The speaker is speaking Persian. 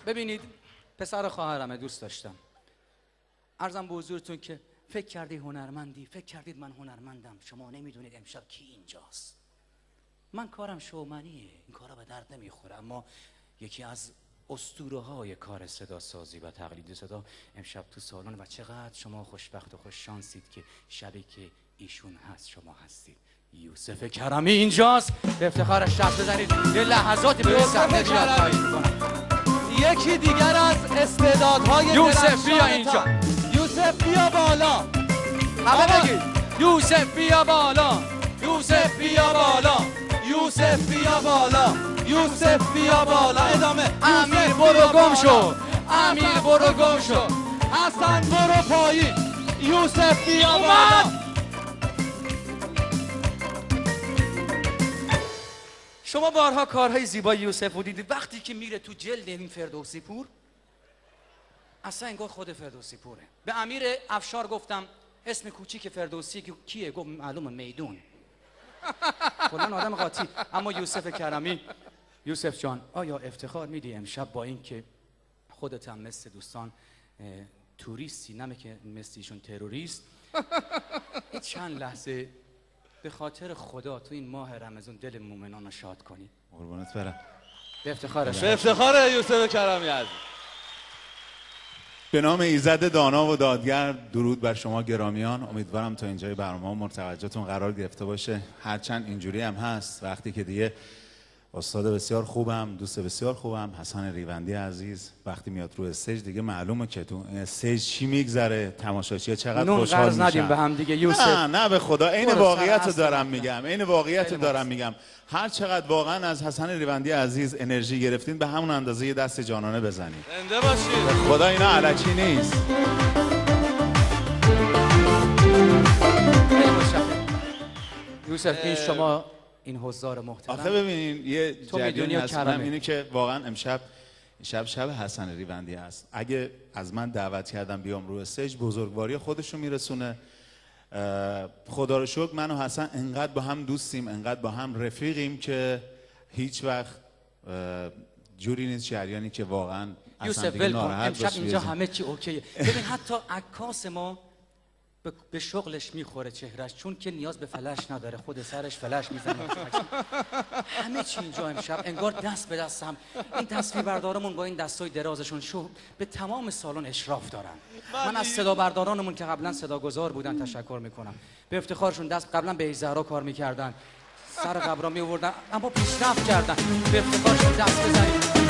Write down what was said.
ببینید پسر خواهرمه دوست داشتم. عرضم به حضورتون که فکر کردی هنرمندی، فکر کردید من هنرمندم، شما نمیدونید امشب کی اینجاست. من کارم شومنیه، این کارا به درد نمیخوره، اما یکی از اسطوره های کار صدا سازی و تقلید صدا امشب تو سالن و چقدر شما خوشبخت و خوش شانسید که شبی که ایشون هست شما هستید. یوسف کرمی اینجاست، به افتخارش دست بزنید. یه لحظاتی به این صحنه بیاد تایید کنم. یکی دیگر از استعدادهای یوسف بیا اینجا. یوسف بیا بالا. همه بگید یوسف بیا بالا، یوسف بیا بالا، یوسف بیا بالا، یوسف بیا بالا. ادامه. امیر برو گم شو، امیر برو گم شو، حسن برو پایین، یوسف بیا بالا. شما بارها کارهای زیبای یوسف رو دیدید. وقتی که میره تو جلد این فردوسی پور، اصلا انگار خود فردوسی پوره. به امیر افشار گفتم اسم کوچیک فردوسی کیه؟ گفت معلومه میدون. کلا آدم قاطی. اما یوسف کرمی، یوسف جان آیا افتخار میدی امشب با این که خودت هم مثل دوستان توریستی، نمه که مثل ایشون تروریست، چند لحظه به خاطر خدا تو این ماه رمضان دل مومنان رو شاد کنی؟ قربونت برم. به افتخارش. به افتخار یوسف کرمی عزیز. به نام ایزد دانا و دادگر، درود بر شما گرامیان. امیدوارم تا اینجای برنامه متوجهتون قرار گرفته باشه. هرچند اینجوری هم هست وقتی که دیگه استاد بسیار خوبم، دوست بسیار خوبم حسن ریوندی عزیز وقتی میاد رو استیج دیگه معلومه که تو استیج چی میگذره، تماشاچی چقدر خوشحال میشن. ندیم به هم دیگه یوسف. نه به خدا عین واقعیت رو دارم میگم، عین واقعیت رو دارم میگم. هر چقدر واقعا از حسن ریوندی عزیز انرژی گرفتین به همون اندازه یه دست جانانه بزنید. زنده باشید. خدا اینا علکی نیست. یوسف این شما این حضار محترم. آخه ببینین یه جریانی هست، اینه که واقعا امشب شب حسن ریوندی هست. اگه از من دعوت کردم بیام رو استیج بزرگواری خودشو میرسونه. خدا رو شکر من و حسن انقدر با هم دوستیم، انقدر با هم رفیقیم که هیچ وقت جوری نیست جریانی که واقعا یوسف ول کن. امشب اینجا همه چی اوکیه. ببین حتی عکاس ما به شغلش میخوره چهرش، چون که نیاز به فلش نداره، خود سرش فلش میزنه. همه چی اینجا امشب انگار دست به دست هم. این تصویربردارمون با این دستای درازشون به تمام سالن اشراف دارن. من از صدا بردارانمون که قبلا صداگذار بودن تشکر میکنم. به افتخارشون دست قبلا به زهرا کار میکردن، سر قبرا میوردن اما پیشرفت کردن. به افتخارشون دست بزنید.